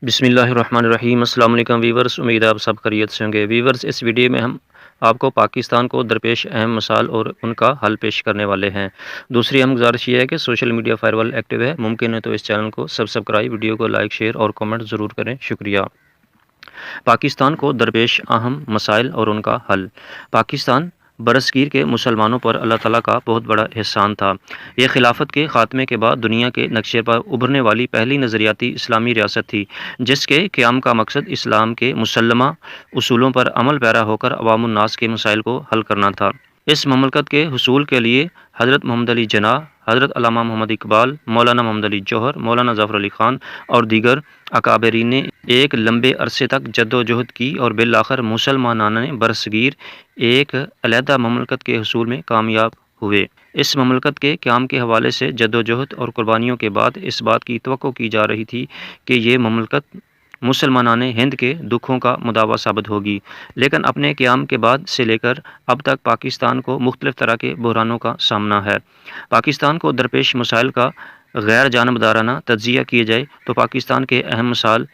بسم اللہ الرحمن الرحیم۔ السلام علیکم ویورز، امید ہے آپ سب خیریت سے ہوں گے۔ ویورز، اس ویڈیو میں ہم آپ کو پاکستان کو درپیش اہم مسائل اور ان کا حل پیش کرنے والے ہیں۔ دوسری اہم گزارش یہ ہے کہ سوشل میڈیا فائر وال ایکٹیو ہے، ممکن ہے تو اس چینل کو سبسکرائب، ویڈیو کو لائک، شیئر اور کمنٹ ضرور کریں، شکریہ۔ پاکستان کو درپیش اہم مسائل اور ان کا حل۔ پاکستان برصغیر کے مسلمانوں پر اللہ تعالیٰ کا بہت بڑا احسان تھا۔ یہ خلافت کے خاتمے کے بعد دنیا کے نقشے پر ابھرنے والی پہلی نظریاتی اسلامی ریاست تھی، جس کے قیام کا مقصد اسلام کے مسلمہ اصولوں پر عمل پیرا ہو کر عوام الناس کے مسائل کو حل کرنا تھا۔ اس مملکت کے حصول کے لیے حضرت محمد علی جناح، حضرت علامہ محمد اقبال، مولانا محمد علی جوہر، مولانا ظفر علی خان اور دیگر اکابرین نے ایک لمبے عرصے تک جد و جہد کی اور بالآخر مسلمانان برصغیر ایک علیحدہ مملکت کے حصول میں کامیاب ہوئے۔ اس مملکت کے قیام کے حوالے سے جد و جہد اور قربانیوں کے بعد اس بات کی توقع کی جا رہی تھی کہ یہ مملکت مسلمانان ہند کے دکھوں کا مداوا ثابت ہوگی، لیکن اپنے قیام کے بعد سے لے کر اب تک پاکستان کو مختلف طرح کے بحرانوں کا سامنا ہے۔ پاکستان کو درپیش مسائل کا غیر جانبدارانہ تجزیہ کیے جائے تو پاکستان کے اہم مسائل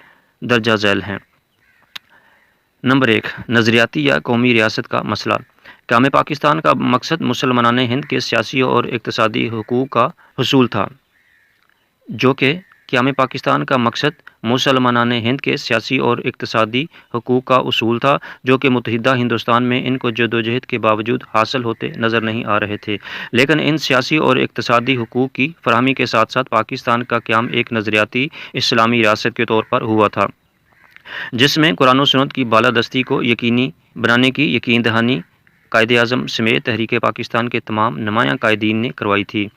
درجہ ذیل ہیں۔ نمبر 1، نظریاتی یا قومی ریاست کا مسئلہ۔ قیام پاکستان کا مقصد مسلمانان ہند کے سیاسی اور اقتصادی حقوق کا حصول تھا، جو کہ قیام پاکستان کا مقصد مسلمانان ہند کے سیاسی اور اقتصادی حقوق کا اصول تھا، جو کہ متحدہ ہندوستان میں ان کو جدوجہد کے باوجود حاصل ہوتے نظر نہیں آ رہے تھے۔ لیکن ان سیاسی اور اقتصادی حقوق کی فراہمی کے ساتھ ساتھ پاکستان کا قیام ایک نظریاتی اسلامی ریاست کے طور پر ہوا تھا، جس میں قرآن و سنت کی بالادستی کو یقینی بنانے کی یقین دہانی قائد اعظم سمیت تحریک پاکستان کے تمام نمایاں قائدین نے کروائی تھی۔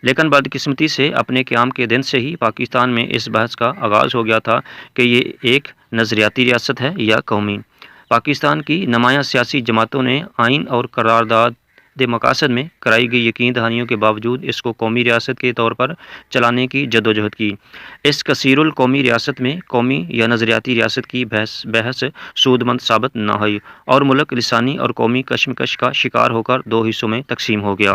لیکن بدقسمتی سے اپنے قیام کے دن سے ہی پاکستان میں اس بحث کا آغاز ہو گیا تھا کہ یہ ایک نظریاتی ریاست ہے یا قومی۔ پاکستان کی نمایاں سیاسی جماعتوں نے آئین اور قرارداد مقاصد میں کرائی گئی یقین دہانیوں کے باوجود اس کو قومی ریاست کے طور پر چلانے کی جدوجہد کی۔ اس کثیر القومی ریاست میں قومی یا نظریاتی ریاست کی بحث سود مند ثابت نہ ہوئی اور ملک لسانی اور قومی کشمکش کا شکار ہو کر دو حصوں میں تقسیم ہو گیا۔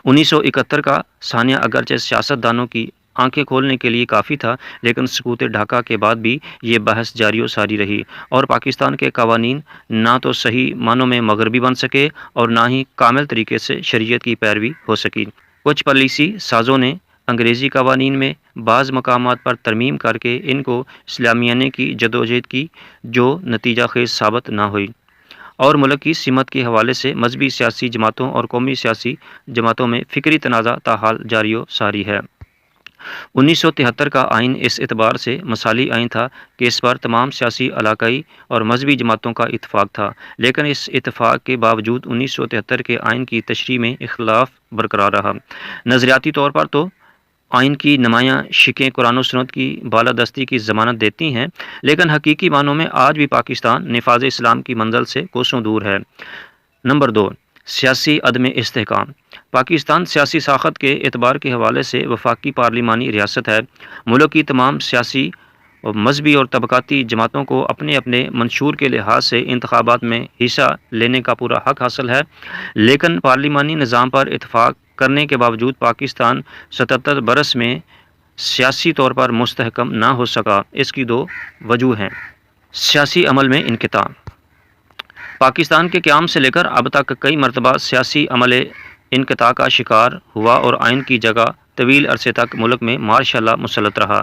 1971 کا سانیہ اگرچہ سیاست دانوں کی آنکھیں کھولنے کے لیے کافی تھا، لیکن سقوط ڈھاکہ کے بعد بھی یہ بحث جاری و ساری رہی اور پاکستان کے قوانین نہ تو صحیح معنوں میں مغربی بن سکے اور نہ ہی کامل طریقے سے شریعت کی پیروی ہو سکی۔ کچھ پالیسی سازوں نے انگریزی قوانین میں بعض مقامات پر ترمیم کر کے ان کو اسلامیانے کی جدوجہد کی، جو نتیجہ خیز ثابت نہ ہوئی اور ملک کی سمت کے حوالے سے مذہبی سیاسی جماعتوں اور قومی سیاسی جماعتوں میں فکری تنازع تاحال جاری و ساری ہے۔ 1973 کا آئین اس اعتبار سے مثالی آئین تھا کہ اس پر تمام سیاسی، علاقائی اور مذہبی جماعتوں کا اتفاق تھا، لیکن اس اتفاق کے باوجود 1973 کے آئین کی تشریح میں اختلاف برقرار رہا۔ نظریاتی طور پر تو آئین کی نمایاں شقیں قرآن و سنت کی بالادستی کی ضمانت دیتی ہیں، لیکن حقیقی معنوں میں آج بھی پاکستان نفاذ اسلام کی منزل سے کوسوں دور ہے۔ نمبر 2، سیاسی عدم استحکام۔ پاکستان سیاسی ساخت کے اعتبار کے حوالے سے وفاقی پارلیمانی ریاست ہے۔ ملک کی تمام سیاسی اور مذہبی اور طبقاتی جماعتوں کو اپنے اپنے منشور کے لحاظ سے انتخابات میں حصہ لینے کا پورا حق حاصل ہے، لیکن پارلیمانی نظام پر اتفاق کرنے کے باوجود پاکستان 77 برس میں سیاسی طور پر مستحکم نہ ہو سکا۔ اس کی دو وجوہ ہیں۔ سیاسی عمل میں انقطاع۔ پاکستان کے قیام سے لے کر اب تک کئی مرتبہ سیاسی عمل انقطاع کا شکار ہوا اور آئین کی جگہ طویل عرصے تک ملک میں مارشاء اللہ مسلط رہا۔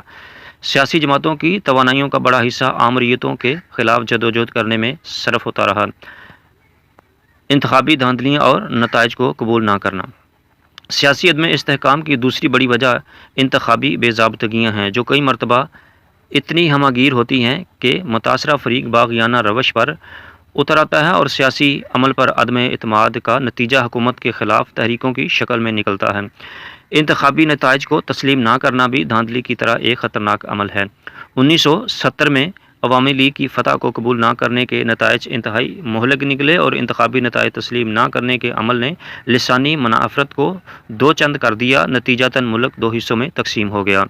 سیاسی جماعتوں کی توانائیوں کا بڑا حصہ آمریتوں کے خلاف جدوجہد کرنے میں صرف ہوتا رہا۔ انتخابی دھاندلیاں اور نتائج کو قبول نہ کرنا۔ سیاسی عدم استحکام کی دوسری بڑی وجہ انتخابی بے ضابطگیاں ہیں، جو کئی مرتبہ اتنی ہمہ گیر ہوتی ہیں کہ متاثرہ فریق باغیانہ روش پر اتر آتا ہے اور سیاسی عمل پر عدم اعتماد کا نتیجہ حکومت کے خلاف تحریکوں کی شکل میں نکلتا ہے۔ انتخابی نتائج کو تسلیم نہ کرنا بھی دھاندلی کی طرح ایک خطرناک عمل ہے۔ 1970 میں عوامی لیگ کی فتح کو قبول نہ کرنے کے نتائج انتہائی مہلک نکلے اور انتخابی نتائج تسلیم نہ کرنے کے عمل نے لسانی منافرت کو دو چند کر دیا، نتیجتاً ملک دو حصوں میں تقسیم ہو گیا۔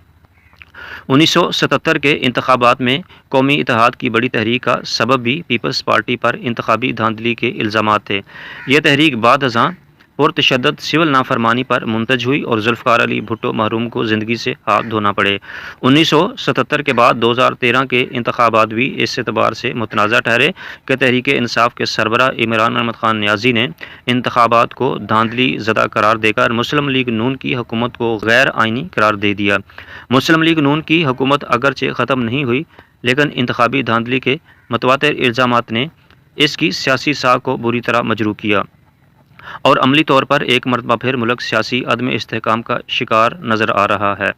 1977 کے انتخابات میں قومی اتحاد کی بڑی تحریک کا سبب بھی پیپلز پارٹی پر انتخابی دھاندلی کے الزامات تھے۔ یہ تحریک بعد ازاں پرتشدد سول نافرمانی پر منتج ہوئی اور ذوالفقار علی بھٹو محروم کو زندگی سے ہاتھ دھونا پڑے۔ 1977 کے بعد 2013 کے انتخابات بھی اس اعتبار سے متنازع ٹھہرے کہ تحریک انصاف کے سربراہ عمران احمد خان نیازی نے انتخابات کو دھاندلی زدہ قرار دے کر مسلم لیگ نون کی حکومت کو غیر آئینی قرار دے دیا۔ مسلم لیگ نون کی حکومت اگرچہ ختم نہیں ہوئی، لیکن انتخابی دھاندلی کے متواتر الزامات نے اس کی سیاسی ساکھ کو بری طرح مجروح کیا اور عملی طور پر ایک مرتبہ پھر ملک سیاسی عدم استحکام کا شکار نظر آ رہا ہے۔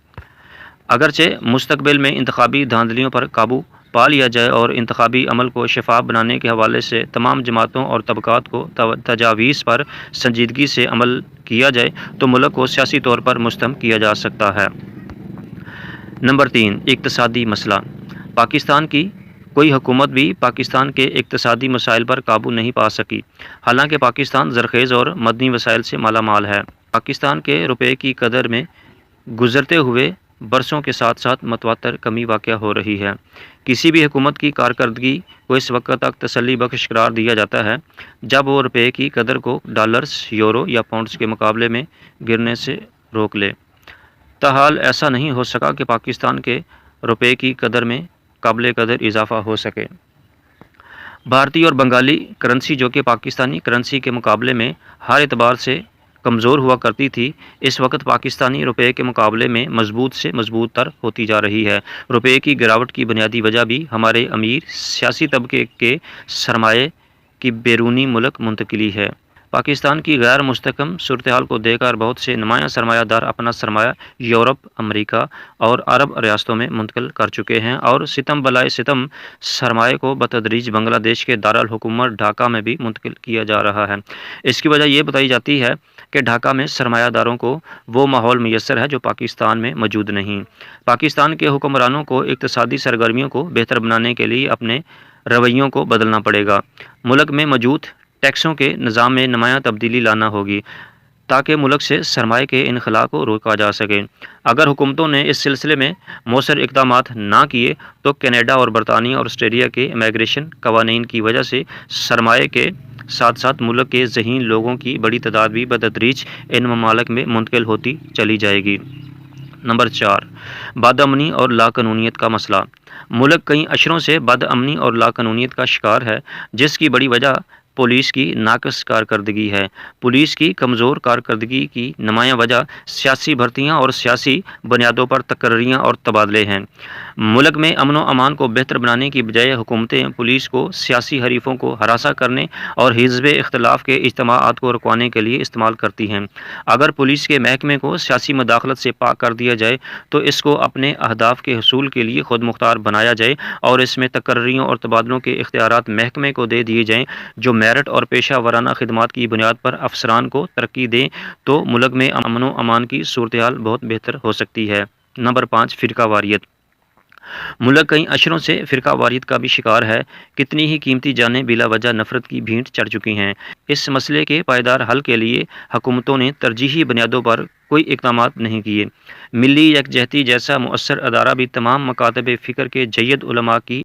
اگرچہ مستقبل میں انتخابی دھاندلیوں پر قابو پا لیا جائے اور انتخابی عمل کو شفاف بنانے کے حوالے سے تمام جماعتوں اور طبقات کو تجاویز پر سنجیدگی سے عمل کیا جائے تو ملک کو سیاسی طور پر مستحکم کیا جا سکتا ہے۔ نمبر 3، اقتصادی مسئلہ۔ پاکستان کی کوئی حکومت بھی پاکستان کے اقتصادی مسائل پر قابو نہیں پا سکی، حالانکہ پاکستان زرخیز اور معدنی وسائل سے مالا مال ہے۔ پاکستان کے روپے کی قدر میں گزرتے ہوئے برسوں کے ساتھ ساتھ متواتر کمی واقع ہو رہی ہے۔ کسی بھی حکومت کی کارکردگی کو اس وقت تک تسلی بخش قرار دیا جاتا ہے جب وہ روپے کی قدر کو ڈالرز، یورو یا پاؤنڈز کے مقابلے میں گرنے سے روک لے۔ تاحال ایسا نہیں ہو سکا کہ پاکستان کے روپے کی قدر میں قابل قدر اضافہ ہو سکے۔ بھارتی اور بنگالی کرنسی، جو کہ پاکستانی کرنسی کے مقابلے میں ہر اعتبار سے کمزور ہوا کرتی تھی، اس وقت پاکستانی روپے کے مقابلے میں مضبوط سے مضبوط تر ہوتی جا رہی ہے۔ روپے کی گراوٹ کی بنیادی وجہ بھی ہمارے امیر سیاسی طبقے کے سرمایہ کی بیرونی ملک منتقلی ہے۔ پاکستان کی غیر مستحکم صورتحال کو دیکھ کر بہت سے نمایاں سرمایہ دار اپنا سرمایہ یورپ، امریکہ اور عرب ریاستوں میں منتقل کر چکے ہیں اور ستم بلائے ستم سرمایہ کو بتدریج بنگلہ دیش کے دارالحکومت ڈھاکہ میں بھی منتقل کیا جا رہا ہے۔ اس کی وجہ یہ بتائی جاتی ہے کہ ڈھاکہ میں سرمایہ داروں کو وہ ماحول میسر ہے جو پاکستان میں موجود نہیں۔ پاکستان کے حکمرانوں کو اقتصادی سرگرمیوں کو بہتر بنانے کے لیے اپنے رویوں کو بدلنا پڑے گا۔ ملک میں موجود ٹیکسوں کے نظام میں نمایاں تبدیلی لانا ہوگی تاکہ ملک سے سرمایہ کے انخلاء کو روکا جا سکے۔ اگر حکومتوں نے اس سلسلے میں مؤثر اقدامات نہ کیے تو کینیڈا اور برطانیہ اور آسٹریلیا کے امیگریشن قوانین کی وجہ سے سرمایہ کے ساتھ ساتھ ملک کے ذہین لوگوں کی بڑی تعداد بھی بتدریج ان ممالک میں منتقل ہوتی چلی جائے گی۔ نمبر 4، بدامنی اور لاقانونیت کا مسئلہ۔ ملک کئی اشروں سے بدامنی اور لاقانونیت کا شکار ہے، جس کی بڑی وجہ پولیس کی ناقص کارکردگی ہے۔ پولیس کی کمزور کارکردگی کی نمایاں وجہ سیاسی بھرتیاں اور سیاسی بنیادوں پر تقرریاں اور تبادلے ہیں۔ ملک میں امن و امان کو بہتر بنانے کی بجائے حکومتیں پولیس کو سیاسی حریفوں کو ہراساں کرنے اور حزب اختلاف کے اجتماعات کو رکوانے کے لیے استعمال کرتی ہیں۔ اگر پولیس کے محکمے کو سیاسی مداخلت سے پاک کر دیا جائے تو اس کو اپنے اہداف کے حصول کے لیے خود مختار بنایا جائے اور اس میں تقرریوں اور تبادلوں کے اختیارات محکمے کو دے دیے جائیں جو میرٹ اور پیشہ ورانہ خدمات کی بنیاد پر افسران کو ترقی دیں تو ملک میں امن و امان کی صورتحال بہت بہتر ہو سکتی ہے۔ نمبر 5، فرقہ واریت۔ ملک کئی اشروں سے فرقہ واریت کا بھی شکار ہے۔ کتنی ہی قیمتی جانیں بلا وجہ نفرت کی بھینٹ چڑھ چکی ہیں۔ اس مسئلے کے پائیدار حل کے لیے حکومتوں نے ترجیحی بنیادوں پر کوئی اقدامات نہیں کیے۔ ملی یکجہتی جیسا مؤثر ادارہ بھی تمام مکاتب فکر کے جید علماء کی